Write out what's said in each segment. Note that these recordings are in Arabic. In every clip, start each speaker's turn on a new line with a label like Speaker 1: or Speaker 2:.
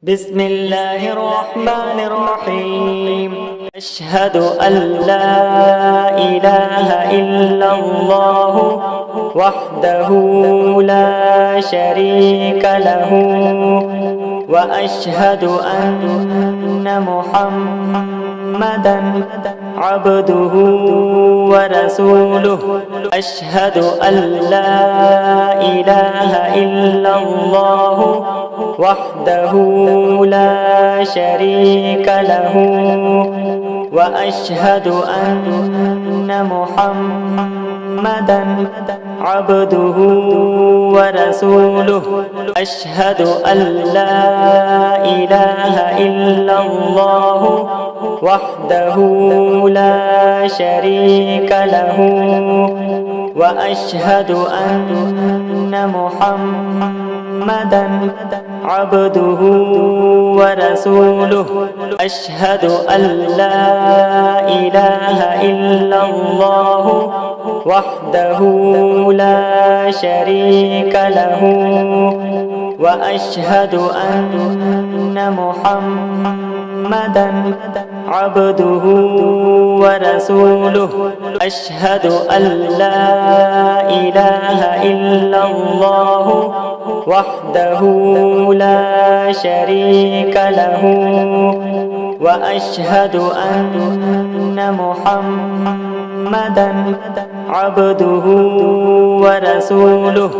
Speaker 1: بسم الله الرحمن الرحيم أشهد أن لا إله إلا الله وحده لا شريك له وأشهد أن محمدا عبده ورسوله أشهد أن لا إله إلا الله وحده لا شريك له وأشهد أن محمدا عبده ورسوله أشهد أن لا إله إلا الله وحده لا شريك له وأشهد أن محمدا عبده ورسوله أشهد أن لا إله إلا الله وحده لا شريك له وأشهد أن محمدا عبده ورسوله أشهد أن لا إله إلا الله وحده لا شريك له وأشهد أن محمدا عبده ورسوله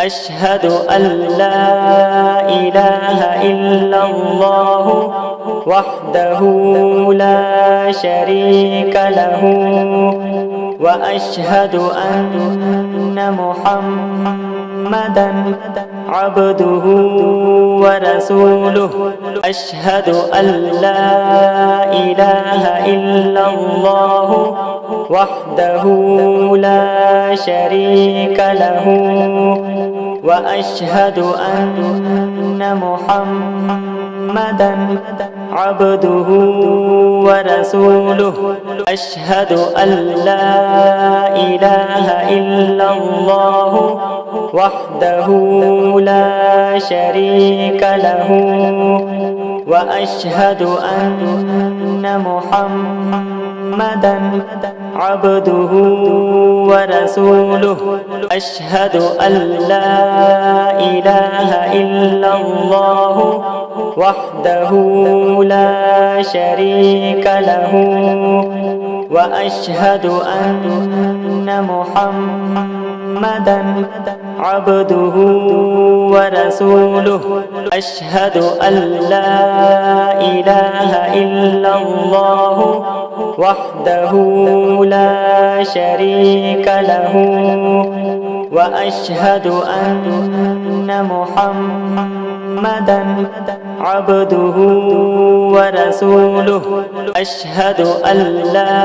Speaker 1: أشهد أن لا إله إلا الله وحده لا شريك له وأشهد أن محمدا عبده ورسوله أشهد أن لا إله إلا الله وحده لا شريك له وأشهد أن محمدا عبده ورسوله أشهد أن لا إله إلا الله وحده لا شريك له وأشهد أن محمدا عبده ورسوله أشهد أن لا إله إلا الله وحده لا شريك له وأشهد أن محمدا عبده ورسوله أشهد أن لا إله إلا الله وحده لا شريك له وأشهد أن محمدا عبده ورسوله أشهد أن لا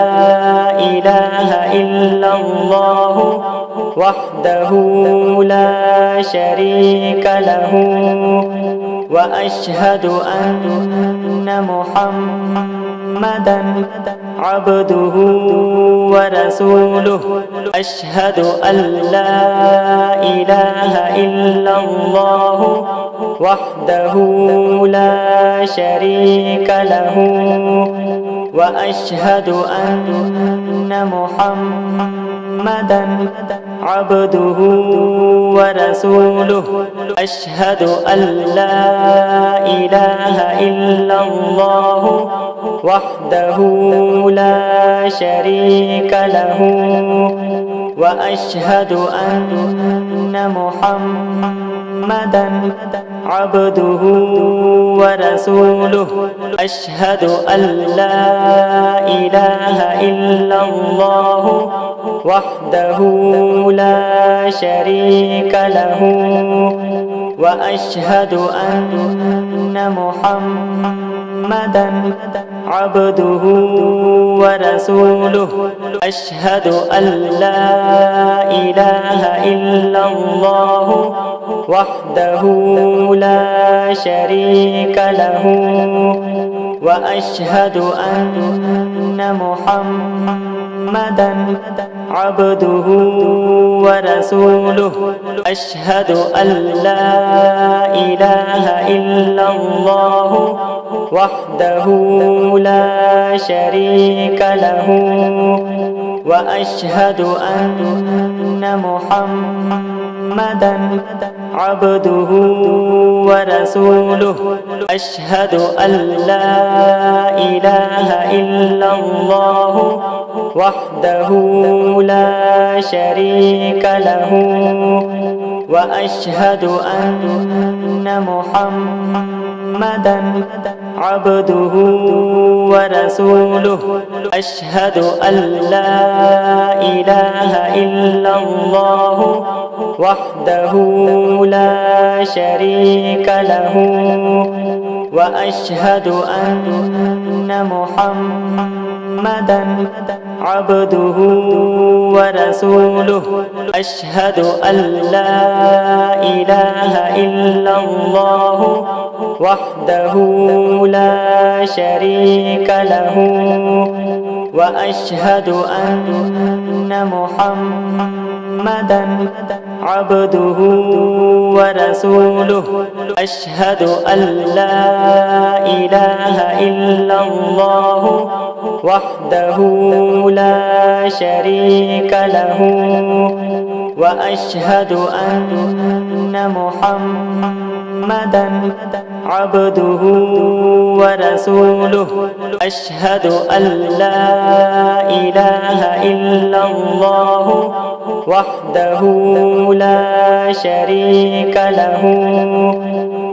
Speaker 1: إله إلا الله وحده لا شريك له وأشهد أن محمدا عبده ورسوله أشهد أن لا إله إلا الله وحده لا شريك له وأشهد أن محمدا عبده ورسوله أشهد أن لا إله إلا الله وحده لا شريك له وأشهد أن محمدا عبده ورسوله أشهد أن لا إله إلا الله وحده لا شريك له وأشهد أن محمدا عبده ورسوله أشهد أن لا إله إلا الله وحده لا شريك له وأشهد أن محمدا محمدا عبده ورسوله أشهد أن لا إله إلا الله وحده لا شريك له وأشهد أن محمدا عبده ورسوله أشهد أن لا إله إلا الله وحده لا شريك له وأشهد أن محمدا عبده ورسوله أشهد أن لا إله إلا الله وحده لا شريك له وأشهد أن محمدا عبده ورسوله أشهد أن لا إله إلا الله وحده لا شريك له وأشهد أن محمدا عبده ورسوله أشهد أن لا إله إلا الله وحده لا شريك له وأشهد أن محمدا عبده ورسوله أشهد أن لا إله إلا الله وحده لا شريك له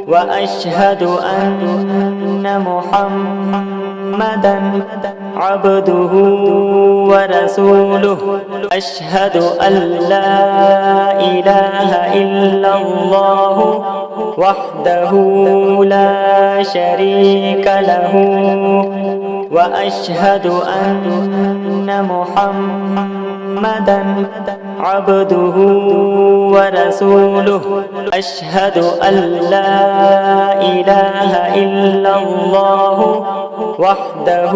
Speaker 1: وأشهد أن محمدا عبده ورسوله أشهد أن لا إله إلا الله وحده لا شريك له وأشهد أن محمدا عبده ورسوله أشهد أن لا إله إلا الله وحده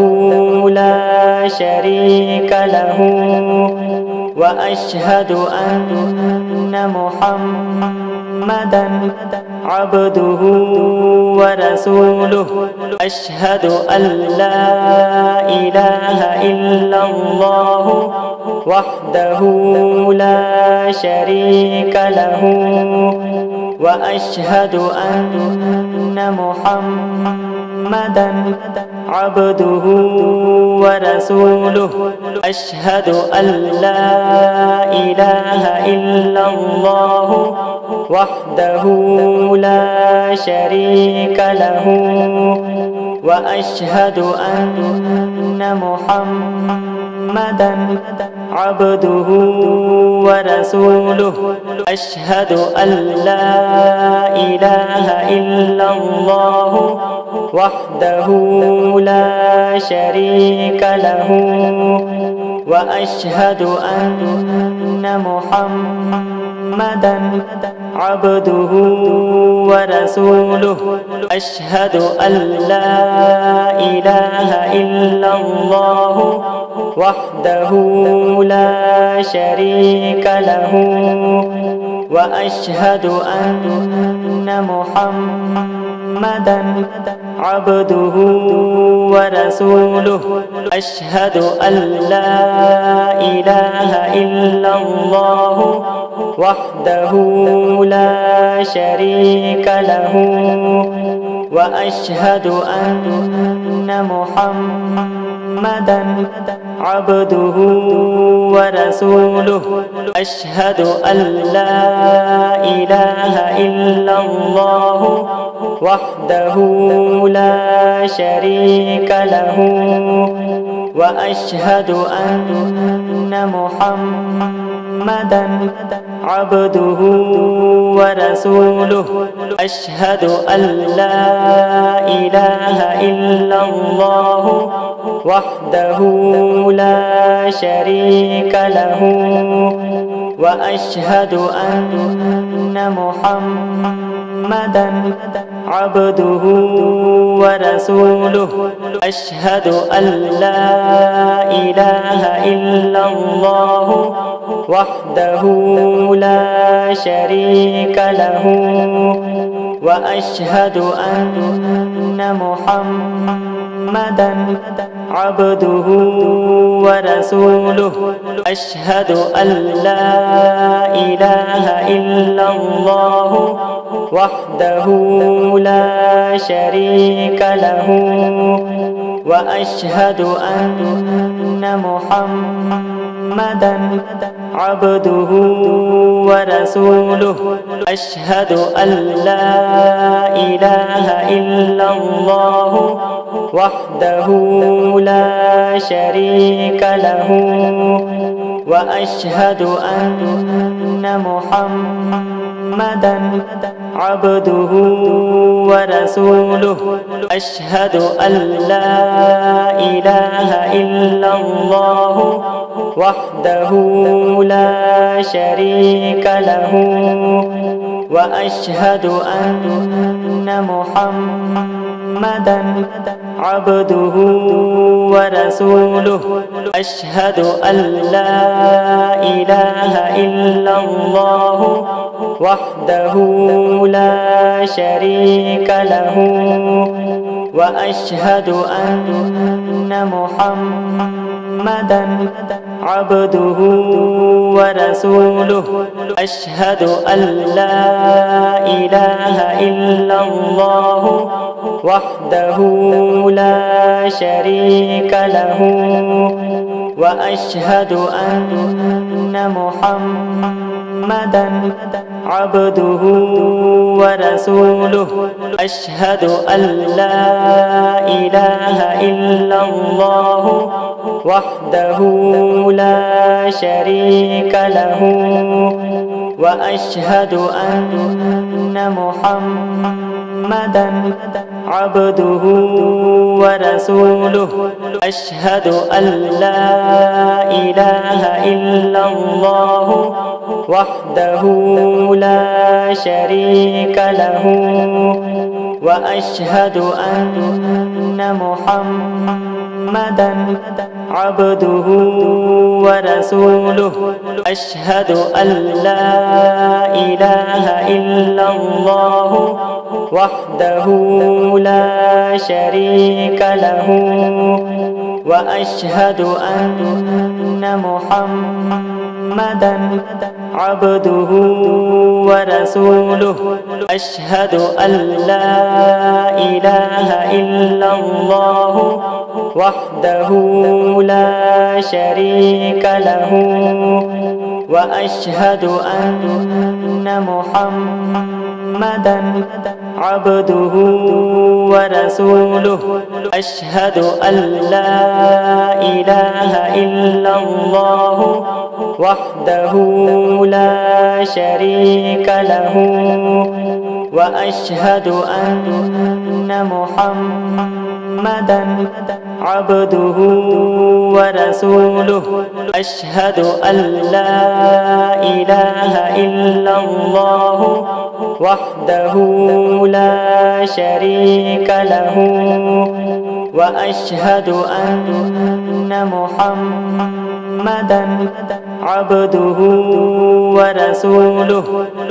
Speaker 1: لا شريك له وأشهد أن محمدا عبده ورسوله أشهد أن لا إله إلا الله وحده لا شريك له وأشهد أن محمدا عبده ورسوله أشهد أن لا إله إلا الله وحده لا شريك له وأشهد أن محمدا عبده ورسوله أشهد أن لا إله إلا الله وحده لا شريك له وأشهد أن محمدا عبده ورسوله أشهد أن لا إله إلا الله وحده لا شريك له وأشهد أن محمدا عبده ورسوله أشهد أن لا إله إلا الله وحده لا شريك له وأشهد أن محمدا عبده ورسوله أشهد أن لا إله إلا الله وحده لا شريك له وأشهد أن محمدا عبده ورسوله أشهد أن لا إله إلا الله وحده لا شريك له وأشهد أن محمدا محمدا عبده ورسوله أشهد أن لا إله إلا الله وحده لا شريك له وأشهد أن محمدا عبده ورسوله أشهد أن لا إله إلا الله وحده لا شريك له وأشهد أن محمدا عبده ورسوله أشهد أن لا إله إلا الله وحده لا شريك له وأشهد أن محمدا عبده ورسوله أشهد أن لا إله إلا الله وحده لا شريك له وأشهد أن محمدا عبده ورسوله أشهد أن لا إله إلا الله وحده لا شريك له وأشهد أن محمدا عبده ورسوله أشهد أن لا إله إلا الله وحده لا شريك له وأشهد أن محمدا عبده ورسوله أشهد أن لا إله إلا الله وحده لا شريك له وأشهد أن محمدا عبده ورسوله أشهد أن لا إله إلا الله وحده لا شريك له وأشهد أن محمدا عبده ورسوله أشهد أن لا إله إلا الله وحده لا شريك له وأشهد أن محمدا عبده ورسوله أشهد أن لا إله إلا الله وحده لا شريك له وأشهد أن محمدا عبده ورسوله أشهد أن لا إله إلا الله وحده لا شريك له وأشهد أن محمدا عبده ورسوله أشهد أن لا إله إلا الله وحده لا شريك له وأشهد أن محمدا عبده ورسوله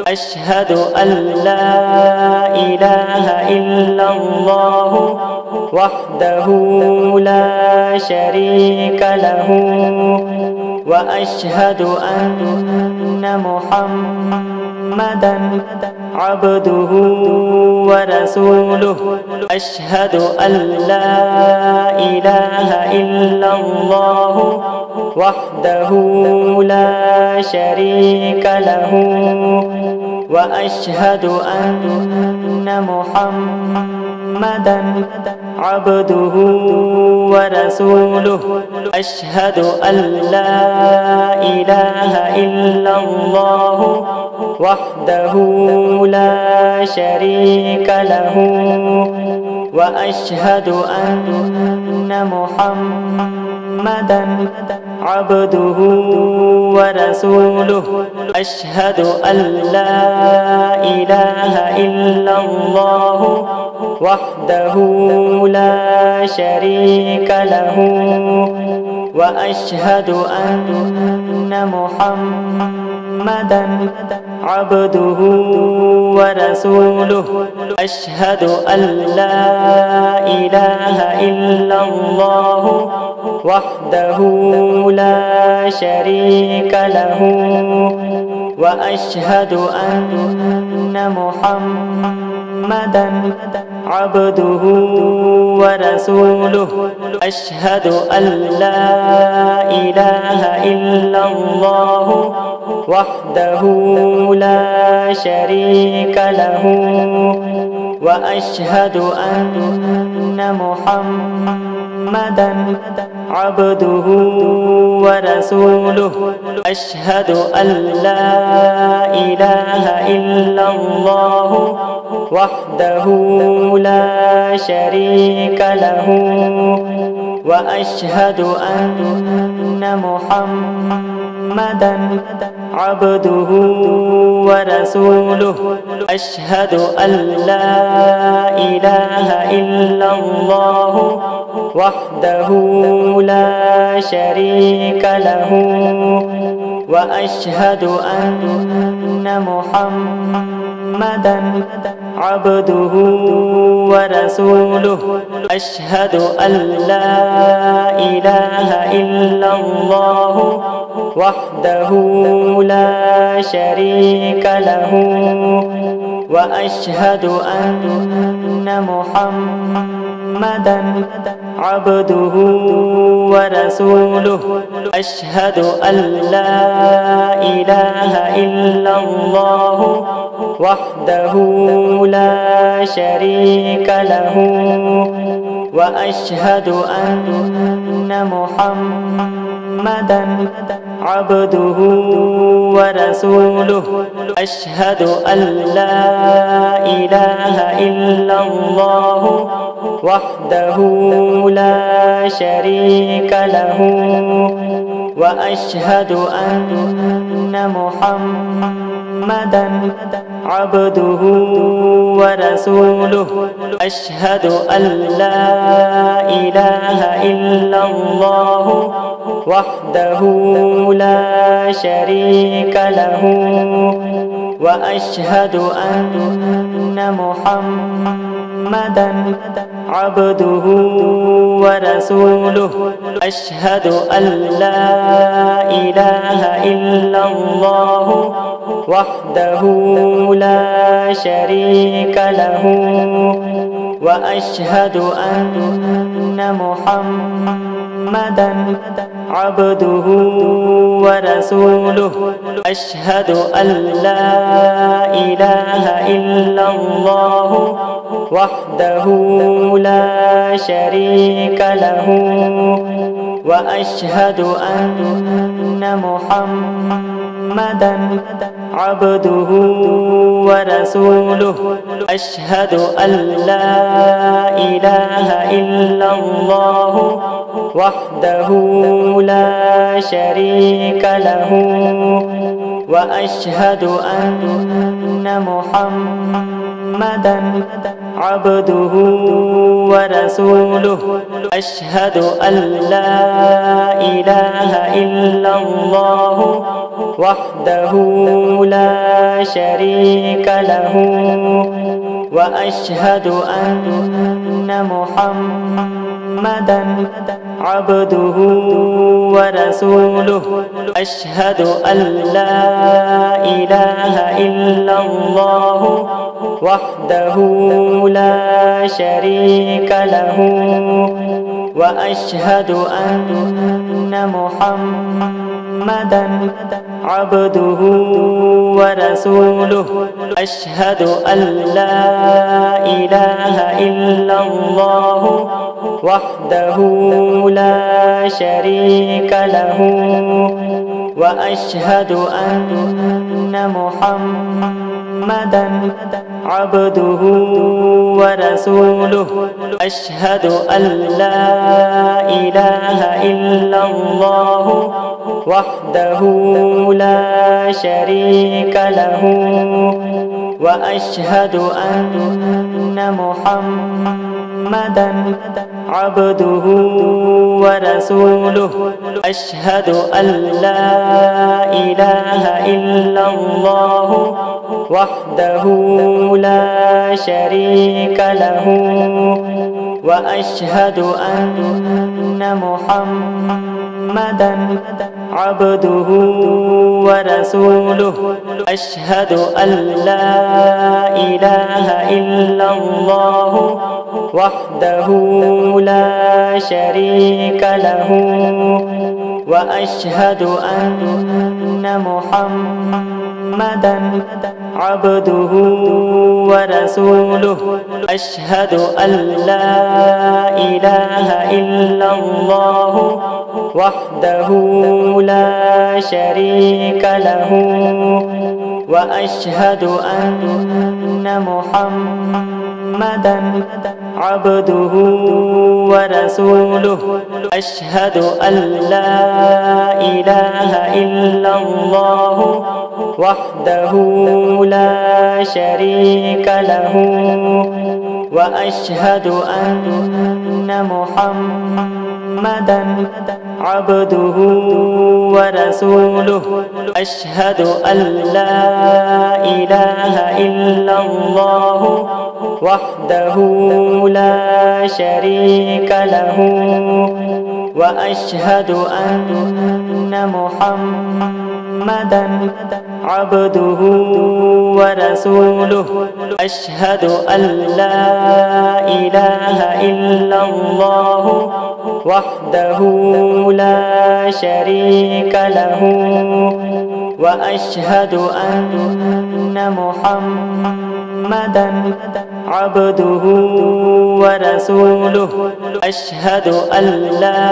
Speaker 1: أشهد أن لا إله إلا الله وحده لا شريك له وأشهد أن محمدا عبده ورسوله أشهد أن لا إله إلا الله وحده لا شريك له وأشهد أن محمدا عبده ورسوله أشهد أن لا إله إلا الله وحده لا شريك له وأشهد أن محمدا محمدا عبده ورسوله أشهد أن لا إله إلا الله وحده لا شريك له وأشهد أن محمدا عبده ورسوله أشهد أن لا إله إلا الله وحده لا شريك له وأشهد أن محمدا عبده ورسوله أشهد أن لا إله إلا الله وحده لا شريك له وأشهد أن محمدا عبده ورسوله أشهد أن لا إله إلا الله وحده لا شريك له وأشهد أن محمدا عبده ورسوله أشهد أن لا إله إلا الله وحده لا شريك له وأشهد أن محمدا عبده ورسوله أشهد أن لا إله إلا الله وحده لا شريك له وأشهد أن محمدا عبده ورسوله أشهد أن لا إله إلا الله وحده لا شريك له وأشهد أن محمدا عبده ورسوله أشهد أن لا إله إلا الله وحده لا شريك له وأشهد أن محمدا عبده ورسوله أشهد أن لا إله إلا الله وحده لا شريك له وأشهد أن محمدا عبده ورسوله أشهد أن لا إله إلا الله وحده لا شريك له وأشهد أن محمدا عبده ورسوله أشهد أن لا إله إلا الله وحده لا شريك له وأشهد أن محمدا عبده ورسوله أشهد أن لا إله إلا الله وحده لا شريك له وأشهد أن محمدا عبده ورسوله أشهد أن لا إله إلا الله وحده لا شريك له وأشهد أن محمدا عبده ورسوله أشهد أن لا إله إلا الله وحده لا شريك له وأشهد أن محمدا عبده ورسوله أشهد أن لا إله إلا الله وحده لا شريك له وأشهد أن محمدا محمدا عبده ورسوله أشهد أن لا إله إلا الله وحده لا شريك له وأشهد أن محمدا عبده ورسوله أشهد أن لا إله إلا الله وحده لا شريك له وأشهد أن محمدا عبده ورسوله أشهد أن لا إله إلا الله وحده لا شريك له وأشهد أن محمدا عبده ورسوله أشهد أن لا إله إلا الله وحده لا شريك له وأشهد أن محمدا عبده ورسوله أشهد أن لا إله إلا الله وحده لا شريك له وأشهد أن محمدا عبده ورسوله أشهد أن لا إله إلا الله وحده لا شريك له وأشهد أن محمدا عبده ورسوله أشهد أن لا إله إلا الله وحده لا شريك له وأشهد أن محمدا عبده ورسوله أشهد أن لا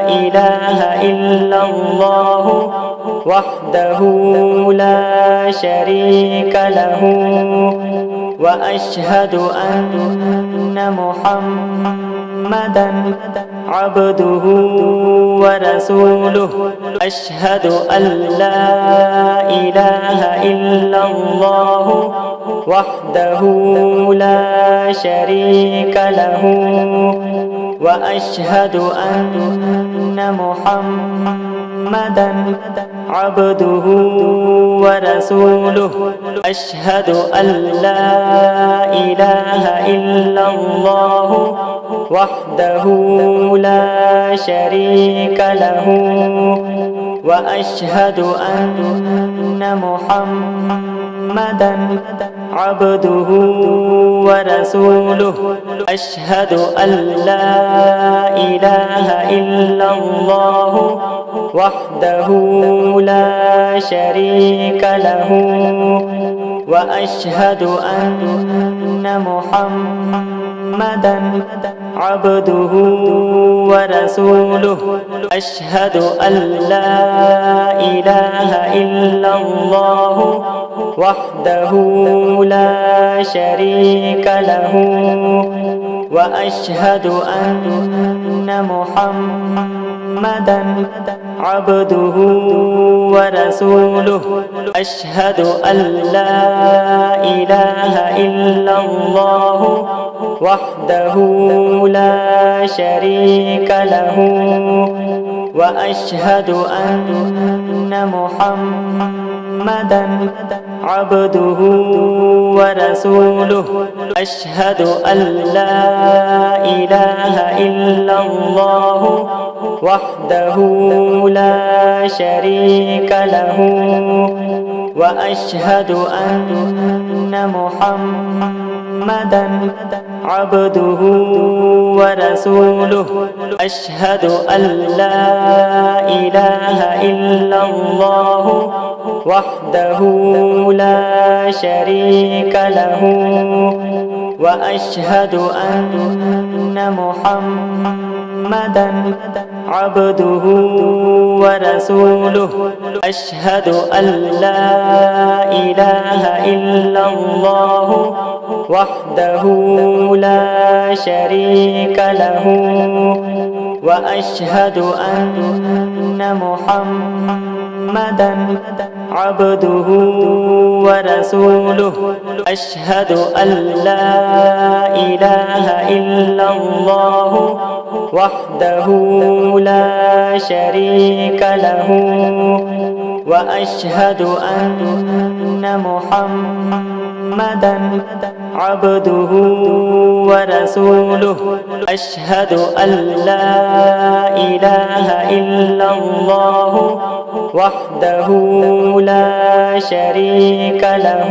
Speaker 1: إله إلا الله وحده لا شريك له وأشهد أن محمدا عبده ورسوله أشهد أن لا إله إلا الله وحده لا شريك له وأشهد أن محمدا عبده ورسوله أشهد أن لا إله إلا الله وحده لا شريك له وأشهد أن محمدا عبده ورسوله أشهد أن لا إله إلا الله وحده لا شريك له وأشهد أن محمدا عبده ورسوله أشهد أن لا إله إلا الله وحده لا شريك له وأشهد أن محمدا عبده ورسوله أشهد أن لا إله إلا الله وحده لا شريك له وأشهد أن محمدا عبده ورسوله أشهد أن لا إله إلا الله وحده لا شريك له وأشهد أن محمدا عبده ورسوله أشهد أن لا إله إلا الله وحده لا شريك له وأشهد أن محمدا محمدا عبده ورسوله أشهد أن لا إله إلا الله وحده لا شريك له وأشهد أن محمدا عبده ورسوله أشهد أن لا إله إلا الله وحده لا شريك له وأشهد أن محمدا عبده ورسوله أشهد أن لا إله إلا الله وحده لا شريك له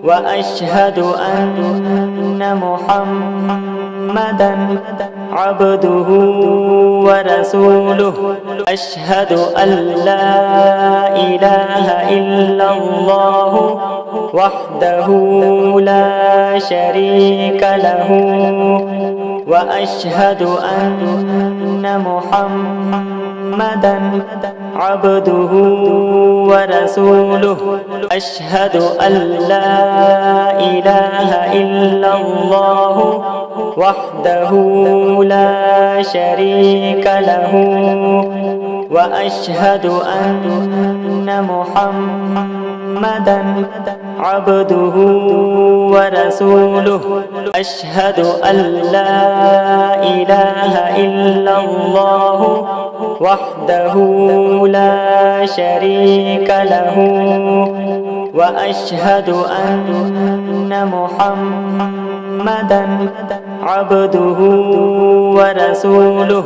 Speaker 1: وأشهد أن محمدا عبده ورسوله أشهد أن لا إله إلا الله وحده لا شريك له وأشهد أن محمدا عبده ورسوله أشهد أن لا إله إلا الله وحده لا شريك له وأشهد أن محمدا عبده ورسوله أشهد أن لا إله إلا الله وحده لا شريك له وأشهد أن محمدا عبده ورسوله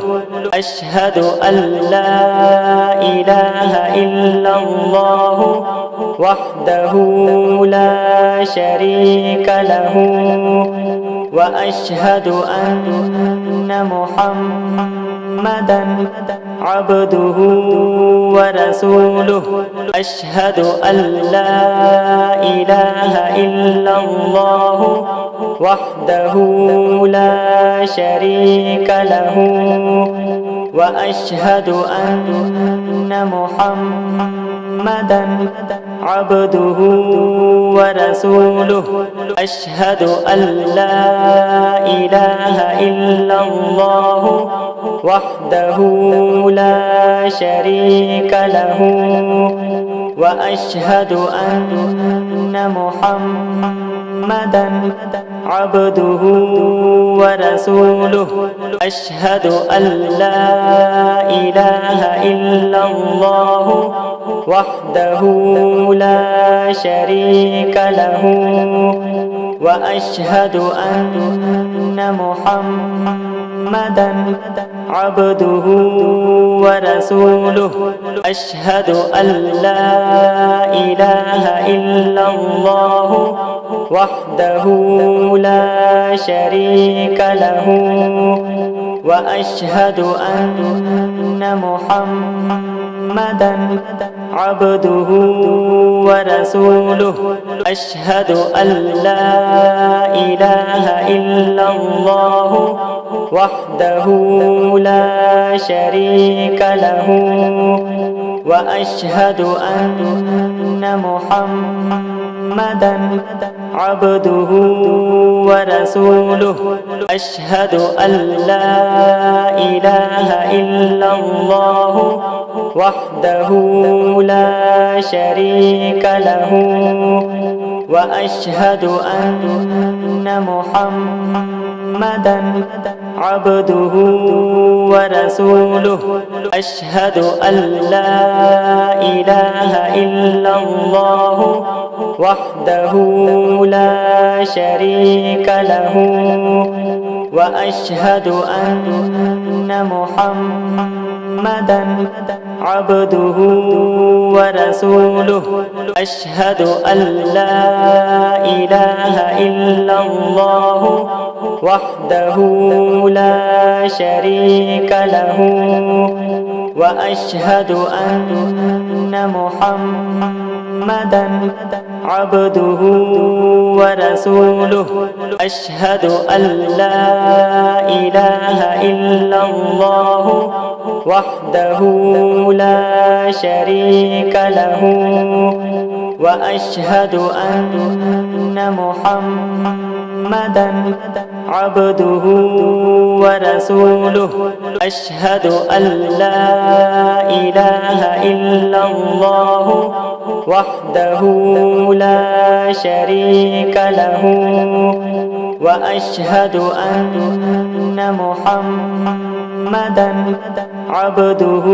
Speaker 1: أشهد أن لا إله إلا الله وحده لا شريك له وأشهد أن محمدا عبده ورسوله أشهد أن لا إله إلا الله وحده لا شريك له وأشهد أن محمدا عبده ورسوله أشهد أن لا إله إلا الله وحده لا شريك له وأشهد أن محمدا عبده ورسوله أشهد أن لا إله إلا الله وحده لا شريك له وأشهد أن محمدا عبده ورسوله أشهد أن لا إله إلا الله وحده لا شريك له وأشهد أن محمدا عبده ورسوله أشهد أن لا إله إلا الله وحده لا شريك له وأشهد أن محمدا عبده ورسوله أشهد أن لا إله إلا الله وحده لا شريك له وأشهد أن محمدا عبده ورسوله أشهد أن لا إله إلا الله وحده لا شريك له وأشهد أن محمدا عبده ورسوله أشهد أن لا إله إلا الله وحده لا شريك له وأشهد أن محمدا محمدا عبده ورسوله أشهد أن لا إله إلا الله وحده لا شريك له وأشهد أن محمدا عبده ورسوله أشهد أن لا إله إلا الله وحده لا شريك له وأشهد أن محمدا عبده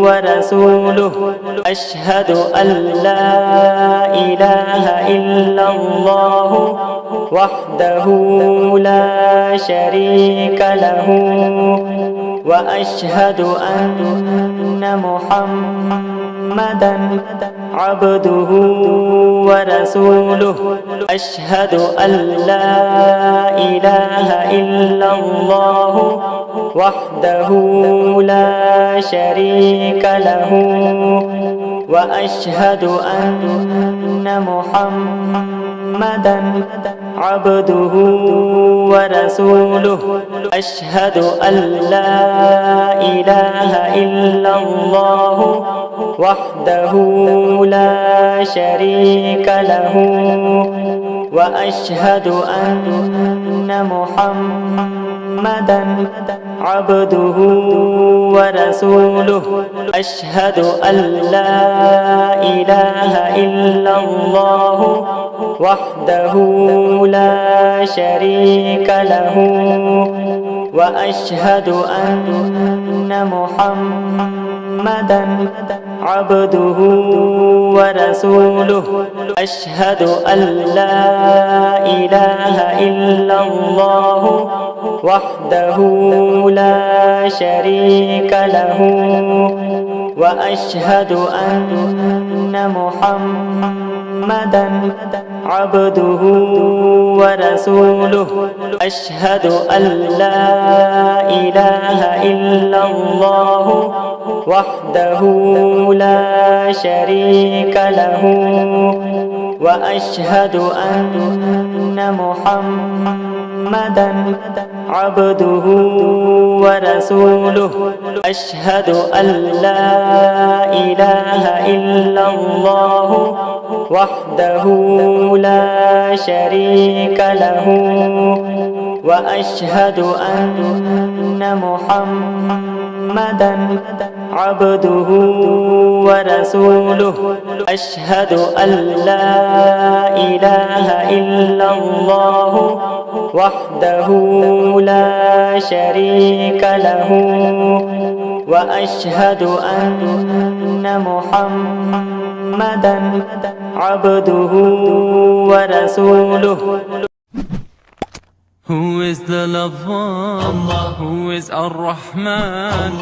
Speaker 1: ورسوله أشهد أن لا إله إلا الله وحده لا شريك له وأشهد أن محمدا عبده ورسوله أشهد أن لا إله إلا الله وحده لا شريك له وأشهد أن محمدا عبده ورسوله أشهد أن لا إله إلا الله وحده لا شريك له وأشهد أن محمدا عبده ورسوله أشهد أن لا إله إلا الله وحده لا شريك له وأشهد أن محمدا عبده ورسوله أشهد أن لا إله إلا الله وحده لا شريك له وأشهد أن محمدا عبده ورسوله أشهد أن لا إله إلا الله وحده لا شريك له وأشهد أن محمدا عبده ورسوله أشهد أن لا إله إلا الله وحده لا شريك له وأشهد أن محمدا عبده ورسوله أشهد أن لا إله إلا الله وحده لا شريك له وأشهد أن محمدا عبده ورسوله.
Speaker 2: Who is the lover? Allah. Who is Ar-Rahman?